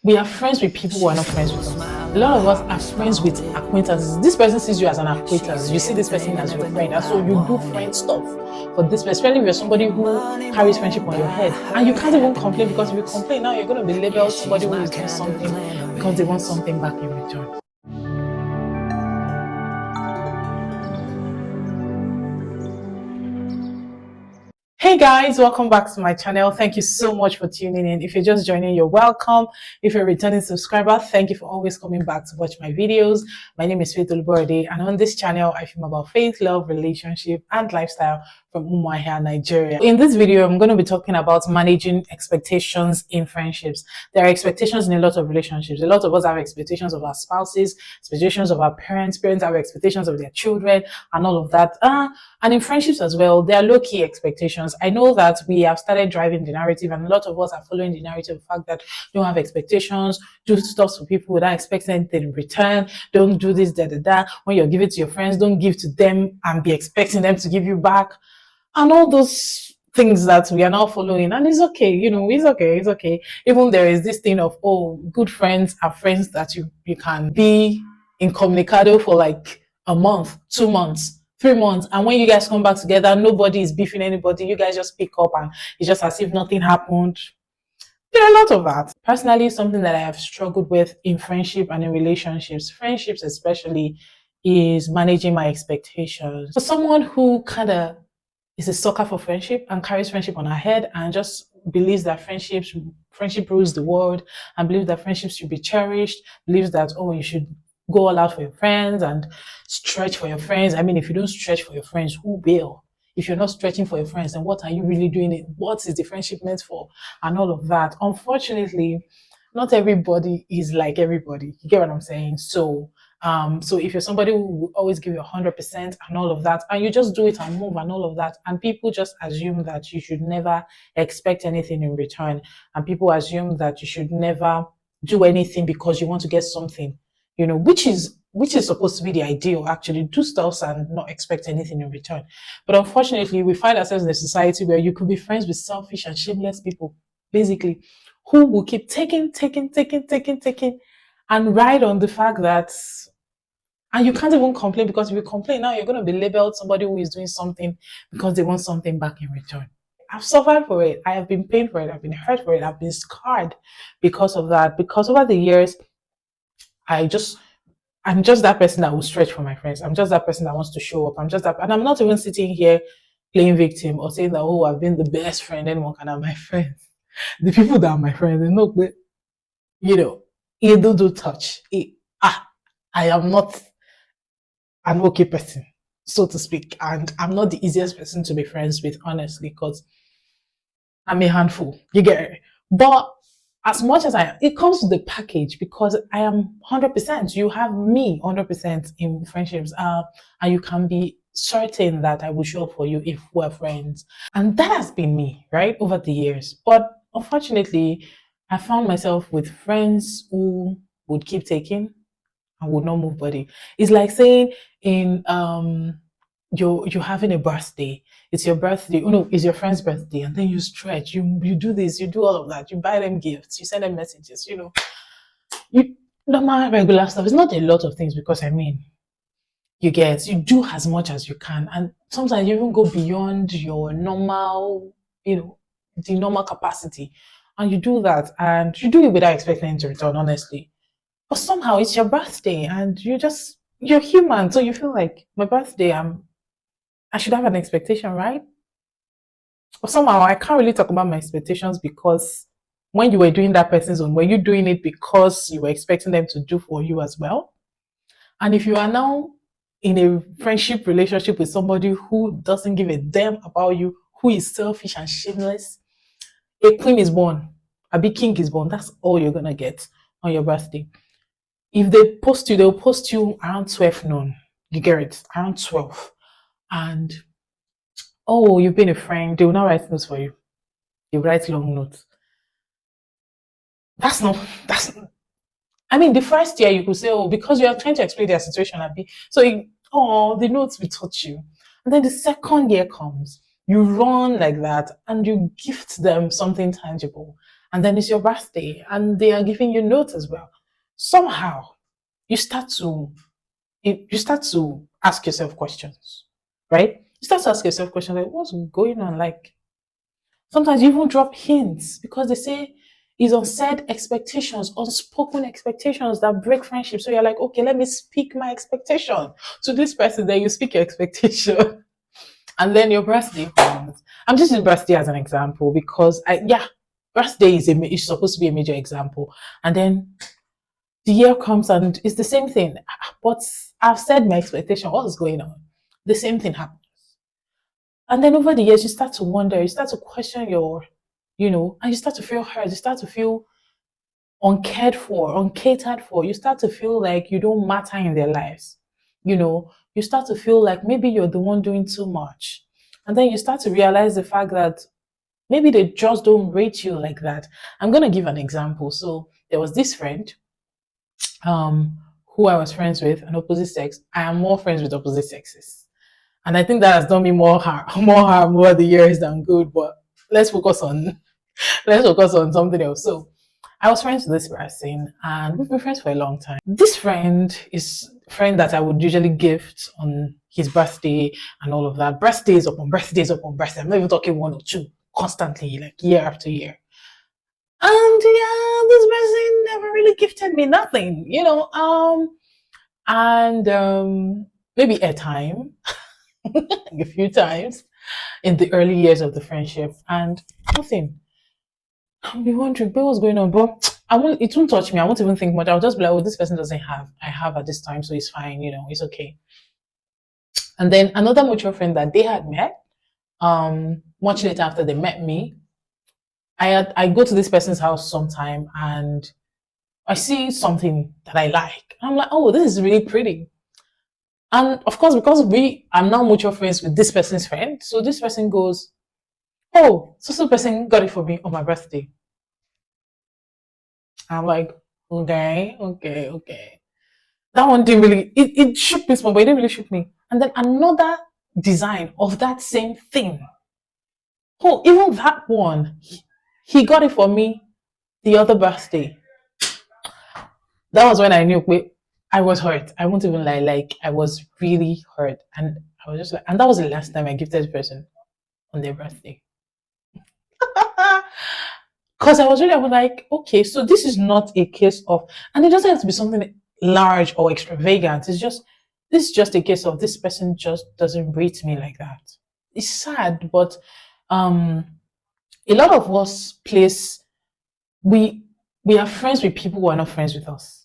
We are friends with people who are not friends with us. A lot of us are friends with acquaintances. This person sees you as an acquaintance. You see this person as your friend. And so you do friend stuff for this person, especially if you're somebody who carries friendship on your head. And you can't even complain, because if you complain now, you're going to be labeled somebody who is doing something because they want something back in return. Hey guys, welcome back to my channel. Thank you so much for tuning in. If you're just joining, you're welcome. If you're a returning subscriber, thank you for always coming back to watch my videos. My name is Faith Oluborode, and on this channel, I film about faith, love, relationship, and lifestyle from Umuahia, Nigeria. In this video, I'm going to be talking about managing expectations in friendships. There are expectations in a lot of relationships. A lot of us have expectations of our spouses, expectations of our parents have expectations of their children, and all of that. And in friendships as well, there are low-key expectations. I know that we have started driving the narrative, and a lot of us are following the narrative, the fact that don't have expectations, do stuff for people without expecting anything in return, don't do this, da da da. When you're giving to your friends, don't give to them and be expecting them to give you back. And all those things that we are now following. And it's okay, it's okay. Even there is this thing of, oh, good friends are friends that you can be incommunicado for like a month, 2 months, 3 months, and when you guys come back together, nobody is beefing anybody. You guys just pick up and it's just as if nothing happened. There are a lot of that. Personally, something that I have struggled with in friendship and in friendships especially, is managing my expectations. For someone who kind of is a sucker for friendship and carries friendship on her head and just believes that friendship rules the world, and believes that friendships should be cherished, believes that, oh, you should go all out for your friends and stretch for your friends. I mean, if you don't stretch for your friends, who will? If you're not stretching for your friends, then what are you really doing it? What is the friendship meant for? And all of that. Unfortunately, not everybody is like everybody. You get what I'm saying? So if you're somebody who will always give you 100% and all of that, and you just do it and move and all of that, and people just assume that you should never expect anything in return, and people assume that you should never do anything because you want to get something, which is supposed to be the ideal. Actually, do stuff and not expect anything in return. But unfortunately, we find ourselves in a society where you could be friends with selfish and shameless people, basically, who will keep taking, and ride on the fact that, and you can't even complain, because if you complain now, you're going to be labeled somebody who is doing something because they want something back in return. I've suffered for it. I have been pained for it. I've been hurt for it. I've been scarred because of that. Because over the years, I'm just that person that will stretch for my friends. I'm just that person that wants to show up. And I'm not even sitting here playing victim or saying that, oh, I've been the best friend anyone can have. My friends, the people that are my friends, they know, but you do touch. I am not an okay person, so to speak, and I'm not the easiest person to be friends with, honestly, because I'm a handful. You get it? But as much as I am, it comes with the package, because I am 100%. You have me 100% in friendships, and you can be certain that I will show up for you if we're friends. And that has been me, right, over the years. But unfortunately, I found myself with friends who would keep taking and would not move body. It's like saying in you're having a birthday. It's your birthday. Oh no, it's your friend's birthday, and then you stretch. You do this. You do all of that. You buy them gifts. You send them messages. You normal regular stuff. It's not a lot of things, because I mean, you do as much as you can, and sometimes you even go beyond your normal, the normal capacity, and you do that, and you do it without expecting it to return, honestly. But somehow it's your birthday, and you're human, so you feel like, my birthday, I should have an expectation, right? But somehow I can't really talk about my expectations, because when you were doing that person's own, were you doing it because you were expecting them to do for you as well? And if you are now in a friendship relationship with somebody who doesn't give a damn about you, who is selfish and shameless, a queen is born, a big king is born. That's all you're gonna get on your birthday. If they post you, they'll post you around 12 noon. You get it? Around 12. And, oh, you've been a friend. They will not write notes for you. They will write long notes. I mean, the first year you could say, oh, because you are trying to explain their situation, Abby. So, the notes will touch you. And then the second year comes, you run like that, and you gift them something tangible. and then it's your birthday, and they are giving you notes as well. Somehow, you start to you start to ask yourself questions, right? You start to ask yourself questions like, what's going on? Like, sometimes you even drop hints because they say it's unsaid expectations, unspoken expectations that break friendship. So you're like, okay, let me speak my expectation to this person. Then you speak your expectation, and then your birthday comes. I'm just using birthday as an example because birthday is supposed to be a major example, and then the year comes and it's the same thing. But I've said my expectation. What is going on? The same thing happens. And then over the years, you start to wonder, you start to question and you start to feel hurt, you start to feel uncared for, uncatered for, you start to feel like you don't matter in their lives. You start to feel like maybe you're the one doing too much. And then you start to realize the fact that maybe they just don't rate you like that. I'm going to give an example. So there was this friend um, who I was friends with, an opposite sex. I am more friends with opposite sexes. And I think that has done me more harm, more harm over the years than good. But let's focus on let's focus on something else. So I was friends with this person, and we've been friends for a long time. This friend is a friend that I would usually gift on his birthday and all of that. Birthdays upon birthdays upon birthdays. I'm not even talking one or two, constantly, like year after year. And yeah, this person never really gifted me nothing, and maybe a time, a few times in the early years of the friendship, and nothing. I'll be wondering, but what's going on? But it won't touch me. I won't even think much. I'll just be like, oh, this person doesn't have. I have at this time, so it's fine, it's okay. And then another mutual friend that they had met, much later after they met me, I go to this person's house sometime and I see something that I like. I'm like, oh, this is really pretty. And of course, because I'm now mutual friends with this person's friend, so this person goes, oh, so person got it for me on my birthday. I'm like, okay, okay, okay. That one didn't really, it shook me small, but it didn't really shook me. And then another design of that same thing. Oh, even that one, he got it for me the other birthday. That was when I knew, wait, I was hurt. I won't even lie, like I was really hurt. And I was just like, and that was the last time I gifted this person on their birthday. Because I was like, okay, so this is not a case of, and it doesn't have to be something large or extravagant. This is just a case of this person just doesn't rate me like that. It's sad, but um, a lot of us we we are friends with people who are not friends with us.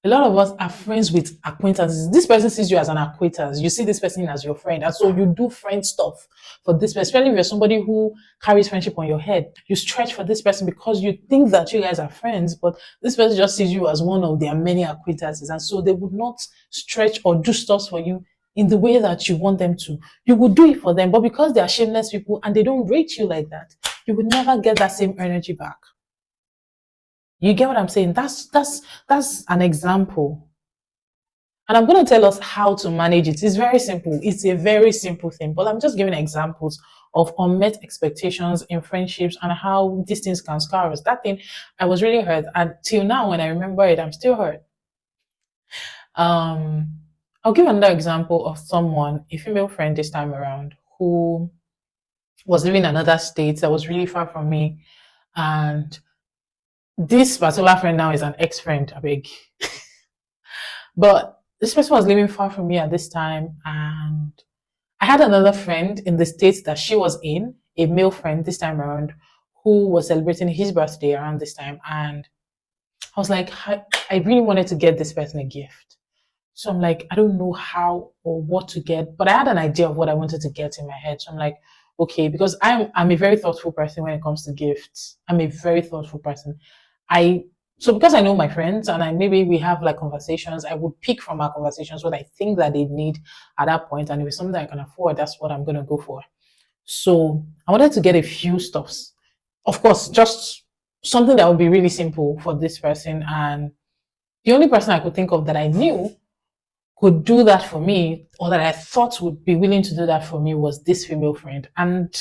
A lot of us are friends with acquaintances. This person sees you as an acquaintance. You see this person as your friend. And so you do friend stuff for this person, especially if you're somebody who carries friendship on your head. You stretch for this person because you think that you guys are friends, but this person just sees you as one of their many acquaintances. And so they would not stretch or do stuff for you in the way that you want them to. You would do it for them, but because they are shameless people and they don't rate you like that, you would never get that same energy back. You get what I'm saying? That's an example. And I'm going to tell us how to manage it. It's very simple. It's a very simple thing, but I'm just giving examples of unmet expectations in friendships and how these things can scar us. That thing, I was really hurt. And till now, when I remember it, I'm still hurt. Um, I'll give another example of someone, a female friend this time around, who was living in another state that was really far from me. And this particular friend now is an ex-friend, I beg. But this person was living far from me at this time, and I had another friend in the states that she was in, a male friend this time around, who was celebrating his birthday around this time, and I was like, I really wanted to get this person a gift. So I'm like, I don't know how or what to get, but I had an idea of what I wanted to get in my head. So I'm like, okay, because I'm a very thoughtful person when it comes to gifts. I'm a very thoughtful person. I so because I know my friends and maybe we have like conversations, I would pick from our conversations what I think that they need at that point, and if it's something I can afford, that's what I'm gonna go for. So I wanted to get a few stuffs. Of course, just something that would be really simple for this person, and the only person I could think of that I knew could do that for me, or that I thought would be willing to do that for me, was this female friend. And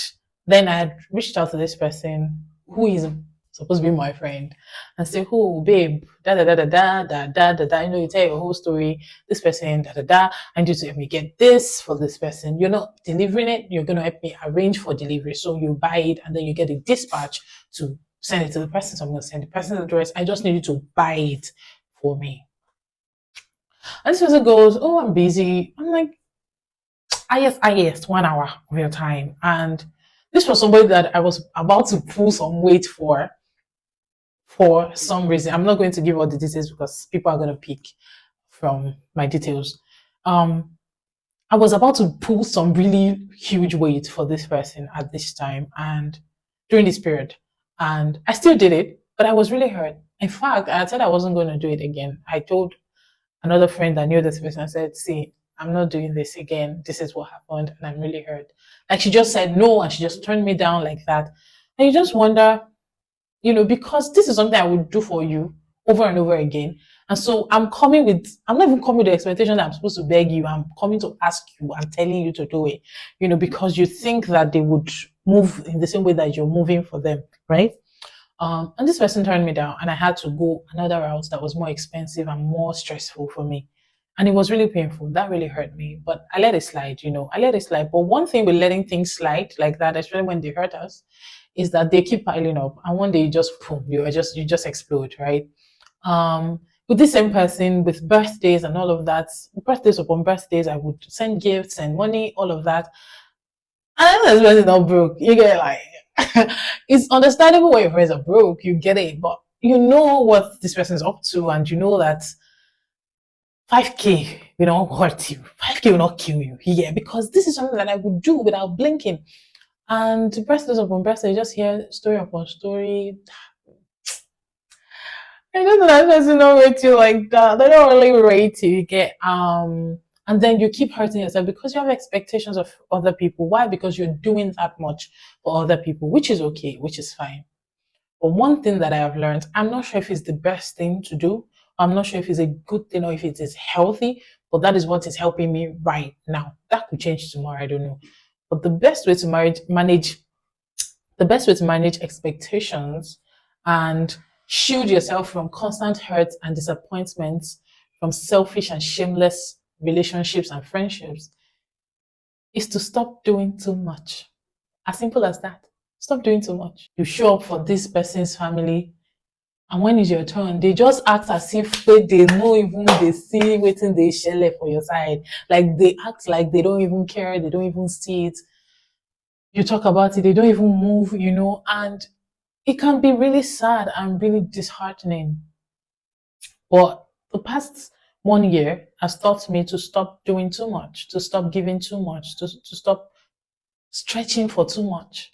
then I had reached out to this person who is supposed to be my friend, and say, "Oh, babe, da da da da da da da da da." You know, you tell your whole story. This person, da da da. I need you to help me get this for this person. You're not delivering it. You're gonna help me arrange for delivery. So you buy it, and then you get a dispatch to send it to the person. So I'm gonna send the person's address. I just need you to buy it for me. And this person goes, "Oh, I'm busy." I'm like, highest 1 hour of your time. And this was somebody that I was about to pull some weight for some reason. I'm not going to give all the details because people are going to pick from my details. Um, I was about to pull some really huge weight for this person at this time and during this period. And I still did it, but I was really hurt. In fact, I said I wasn't going to do it again. I told another friend that knew this person said, "See, I'm not doing this again. This is what happened, and I'm really hurt." Like she just said no, and she just turned me down like that. And you just wonder, because this is something I would do for you over and over again. And so I'm not even coming with the expectation that I'm supposed to beg you. I'm coming to ask you, I'm telling you to do it, because you think that they would move in the same way that you're moving for them, right? And this person turned me down, and I had to go another route that was more expensive and more stressful for me. And it was really painful. That really hurt me. But I let it slide. I let it slide. But one thing with letting things slide like that, especially when they hurt us, is that they keep piling up. And one day you just boom, you just explode, right? With this same person, with birthdays and all of that, birthdays upon birthdays, I would send gifts and money, all of that. And this person not broke. You get like it's understandable when your friends are broke, you get it, but you know what this person is up to, and you know that 5K will not hurt you, 5K will not kill you. Yeah, because this is something that I would do without blinking. And birthdays upon birthdays, you just hear story upon story. I know that person don't rate you like that. They don't really rate you. You get and then you keep hurting yourself because you have expectations of other people. Why? Because you're doing that much for other people, which is okay, which is fine. But one thing that I have learned, I'm not sure if it's the best thing to do. I'm not sure if it's a good thing or if it is healthy, but that is what is helping me right now. That could change tomorrow, I don't know. But the best way to manage expectations and shield yourself from constant hurt and disappointments from selfish and shameless relationships and friendships is to stop doing too much. As simple as that. Stop doing too much. You show up for this person's family, and when it's your turn, they just act as if they know even they see waiting they share for your side. Like they act like they don't even care, they don't even see it. You talk about it, they don't even move, and it can be really sad and really disheartening. But the past 1 year has taught me to stop doing too much, to stop giving too much, to stop stretching for too much.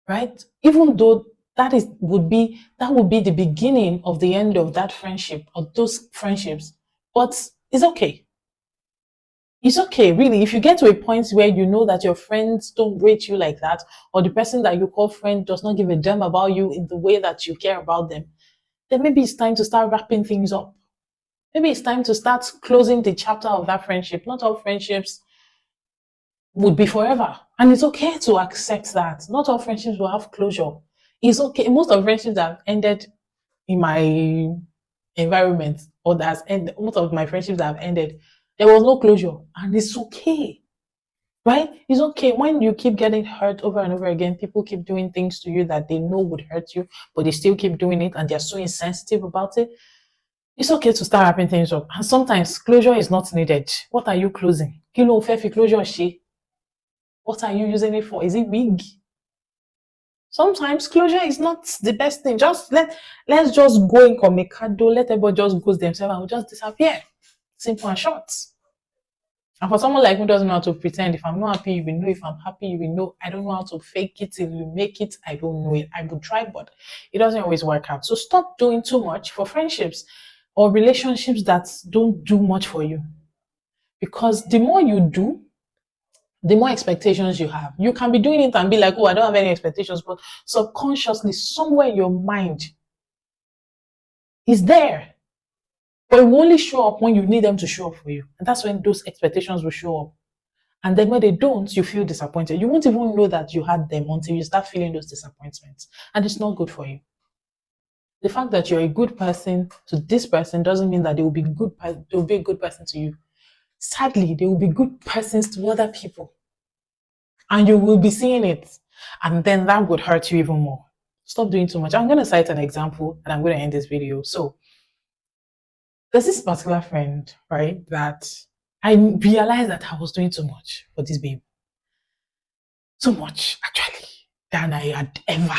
Right? Even though that would be the beginning of the end of that friendship or those friendships. But it's okay. It's okay, really. If you get to a point where you know that your friends don't rate you like that, or the person that you call friend does not give a damn about you in the way that you care about them, then maybe it's time to start wrapping things up. Maybe it's time to start closing the chapter of that friendship. Not all friendships would be forever. And it's okay to accept that. Not all friendships will have closure. It's okay. Most of friendships that have ended in my environment, or that's ended, most of my friendships that have ended, there was no closure. And it's okay. Right? It's okay when you keep getting hurt over and over again. People keep doing things to you that they know would hurt you, but they still keep doing it and they're so insensitive about it. It's okay to start wrapping things up. And sometimes closure is not needed. What are you closing? Kilo fefi closure she. What are you using it for? Is it big? Sometimes closure is not the best thing. Let's just go in comicado, let everybody just ghost themselves and we'll just disappear. Simple and short. And for someone like me who doesn't know how to pretend, if I'm not happy, you will know. If I'm happy, you will know. I don't know how to fake it till you make it. I don't know it. I would try, but it doesn't always work out. So stop doing too much for friendships or relationships that don't do much for you. Because the more you do, the more expectations you have. You can be doing it and be like, oh, I don't have any expectations, but subconsciously, somewhere in your mind is there. But it will only show up when you need them to show up for you. And that's when those expectations will show up. And then when they don't, you feel disappointed. You won't even know that you had them until you start feeling those disappointments. And it's not good for you. The fact that you're a good person to this person doesn't mean that they will be they will be a good person to you. Sadly, they will be good persons to other people. And you will be seeing it. And then that would hurt you even more. Stop doing too much. I'm going to cite an example and I'm going to end this video. So there's this particular friend, right, that I realized that I was doing too much for this babe. Too much, actually, than I had ever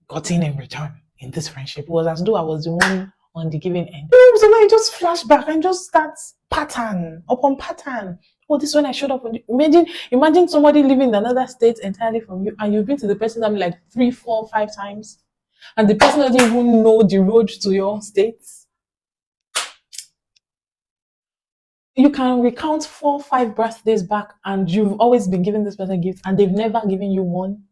gotten in return in this friendship. It was as though I was the one on the giving end. So I just flash back and just start pattern upon pattern. Oh, this one I showed up on. Imagine somebody living in another state entirely from you, and you've been to the person I'm like 3, 4, 5 times, and the person doesn't even know the road to your state. You can recount 4, 5 birthdays back, and you've always been giving this person gifts, and they've never given you one.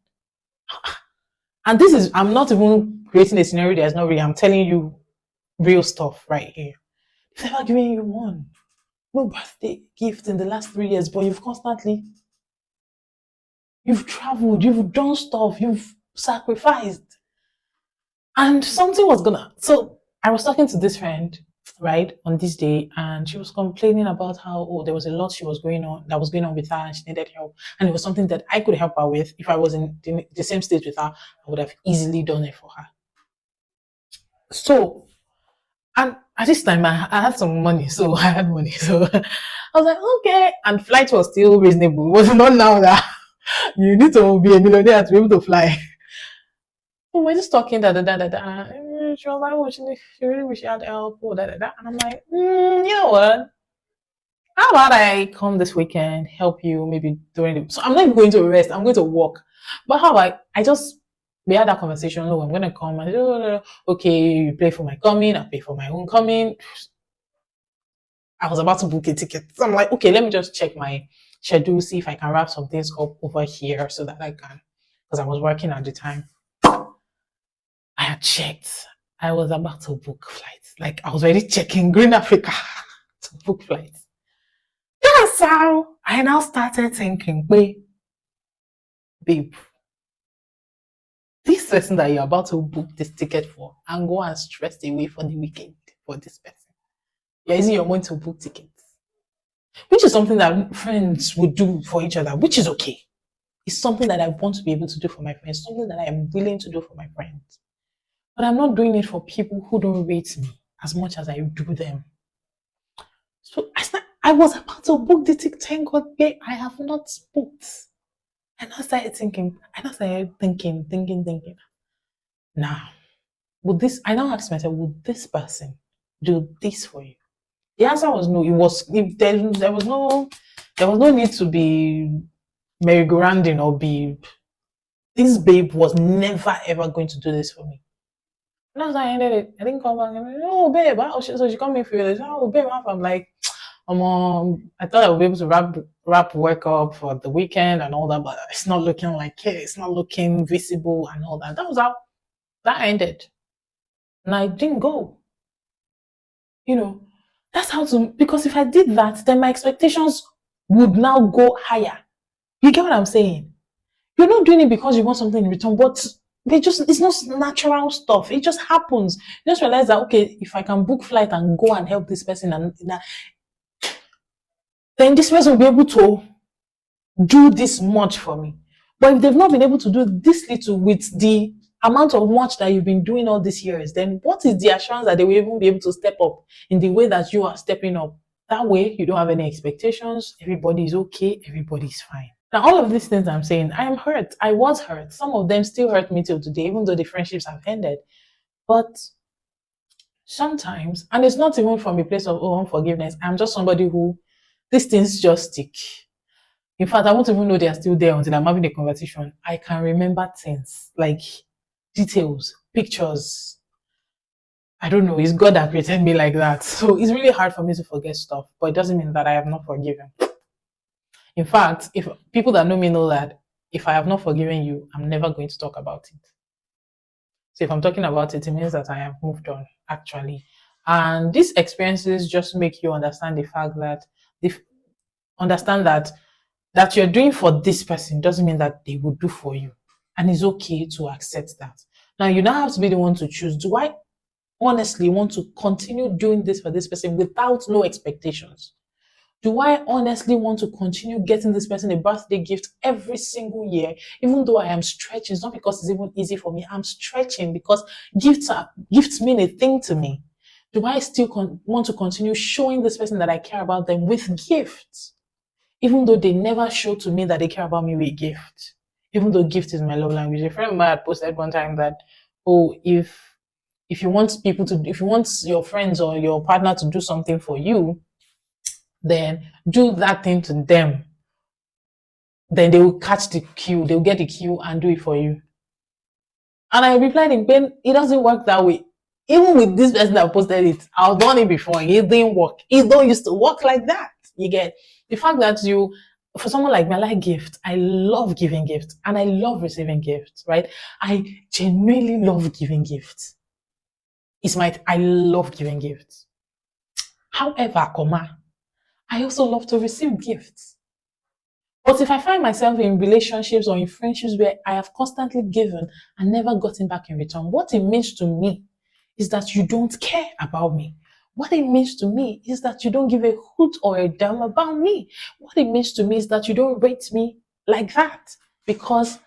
And this is, I'm not even creating a scenario that's not real. I'm telling you real stuff right here. They've never given you one. No birthday gift in the last 3 years, but you've traveled, you've done stuff, you've sacrificed. And something was gonna, so I was talking to this friend, right, on this day, and she was complaining about how, oh, there was a lot that was going on with her, and she needed help. And it was something that I could help her with. If I was in the same stage with her, I would have easily done it for her. So, and at this time, I had some money, so I had money. So I was like, okay. And flight was still reasonable. It was not now that you need to be a millionaire to be able to fly. So we're just talking, da. She was like, oh, she really wish she had help, oh, da. And I'm like, you know what? How about I come this weekend, help you maybe during the, so I'm not even going to rest, I'm going to work. But how about we had that conversation, oh, I'm going to come, and okay, you pay for my coming, I pay for my own coming. I was about to book a ticket. So I'm like, okay, let me just check my schedule, see if I can wrap some things up over here so that I can, because I was working at the time. I had checked. I was about to book flights. Like I was already checking Green Africa to book flights. That's how I now started thinking, wait, babe, this person that you're about to book this ticket for and go and stress away for the weekend for this person. You're using your money to book tickets, which is something that friends would do for each other, which is okay. It's something that I want to be able to do for my friends, something that I am willing to do for my friends. But I'm not doing it for people who don't rate me as much as I do them. So I was about to book the ticket. Thank God, babe, I have not booked. And I started thinking. Now, I now asked myself, would this person do this for you? The answer was no. It was, if there was no need to be merry-go-rounding or be, this babe was never ever going to do this for me. And that's how I ended it. I didn't come back and like, oh babe, so she come in for this. Oh babe, I'm like, I thought I would be able to wrap work up for the weekend and all that, but it's not looking like it. It's not looking visible and all that. That was how that ended. And I didn't go. That's how to, because if I did that, then my expectations would now go higher. You get what I'm saying? You're not doing it because you want something in return, but it's not natural stuff. It just happens. You just realize that, okay, if I can book flight and go and help this person, and then this person will be able to do this much for me. But if they've not been able to do this little with the amount of much that you've been doing all these years, then what is the assurance that they will even be able to step up in the way that you are stepping up? That way, you don't have any expectations. Everybody is okay. Everybody's fine. Now, all of these things I'm saying, I am hurt. I was hurt. Some of them still hurt me till today, even though the friendships have ended. But sometimes, and it's not even from a place of unforgiveness, I'm just somebody who, these things just stick. In fact, I won't even know they are still there until I'm having a conversation. I can remember things like details, pictures. I don't know. It's God that created me like that. So it's really hard for me to forget stuff, but it doesn't mean that I have not forgiven. In fact, if people that know me know that if I have not forgiven you, I'm never going to talk about it. So if I'm talking about it, it means that I have moved on, actually. And these experiences just make you understand the fact that understand that that you're doing for this person doesn't mean that they will do for you. And it's okay to accept that. Now, you now have to be the one to choose. Do I honestly want to continue doing this for this person without no expectations? Do I honestly want to continue getting this person a birthday gift every single year, even though I am stretching? It's not because it's even easy for me. I'm stretching because gifts mean a thing to me. Do I still want to continue showing this person that I care about them with gifts, even though they never show to me that they care about me with gift? Even though gift is my love language. A friend of mine had posted one time that, oh, if you want if you want your friends or your partner to do something for you, then do that thing to them. Then they will catch the cue, they'll get the cue and do it for you. And I replied in pain, it doesn't work that way. Even with this person that posted it, I've done it before. It didn't work. It don't used to work like that. You get the fact that for someone like me, I like gifts. I love giving gifts and I love receiving gifts, right? I genuinely love giving gifts. I love giving gifts. However, I also love to receive gifts. But if I find myself in relationships or in friendships where I have constantly given and never gotten back in return, what it means to me is that you don't care about me. What it means to me is that you don't give a hoot or a damn about me. What it means to me is that you don't rate me like that. Because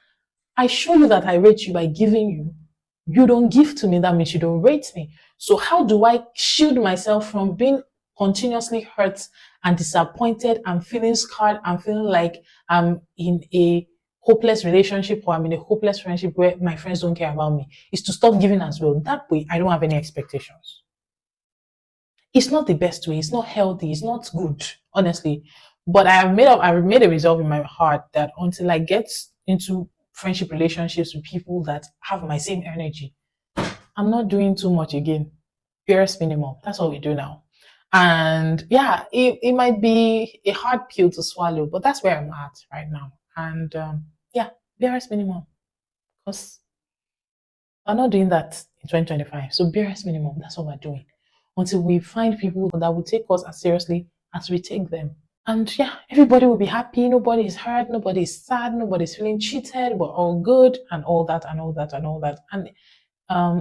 I show you that I rate you by giving you. You don't give to me, that means you don't rate me. So how do I shield myself from being continuously hurt and disappointed and feeling scarred and feeling like I'm in a hopeless relationship or I'm in a hopeless friendship where my friends don't care about me? Is to stop giving as well. That way, I don't have any expectations. It's not the best way. It's not healthy. It's not good, honestly. But I've made a resolve in my heart that until I get into friendship relationships with people that have my same energy, I'm not doing too much again. Barest minimum. That's what we do now. And yeah, it might be a hard pill to swallow, but that's where I'm at right now. And yeah, barest minimum. Because we're not doing that in 2025. So barest minimum, that's what we're doing. Until we find people that will take us as seriously as we take them. And yeah, everybody will be happy. Nobody is hurt. Nobody is sad. Nobody's feeling cheated. We're all good and all that and all that and all that. And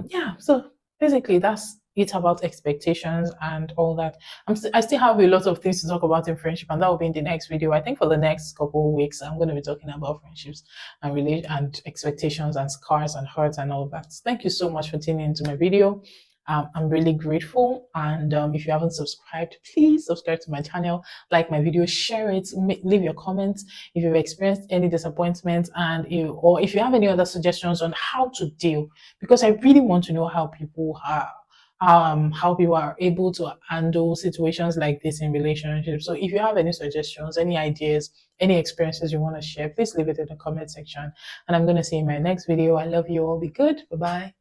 yeah, so basically that's it about expectations and all that. I still have a lot of things to talk about in friendship, and that will be in the next video. I think for the next couple of weeks, I'm going to be talking about friendships and and expectations and scars and hurts and all that. Thank you so much for tuning into my video. I'm really grateful, and if you haven't subscribed, please subscribe to my channel, like my video, share it, leave your comments if you've experienced any disappointment, or if you have any other suggestions on how to deal, because I really want to know how people are able to handle situations like this in relationships. So if you have any suggestions, any ideas, any experiences you want to share, please leave it in the comment section, and I'm going to see you in my next video. I love you all. Be good. Bye bye.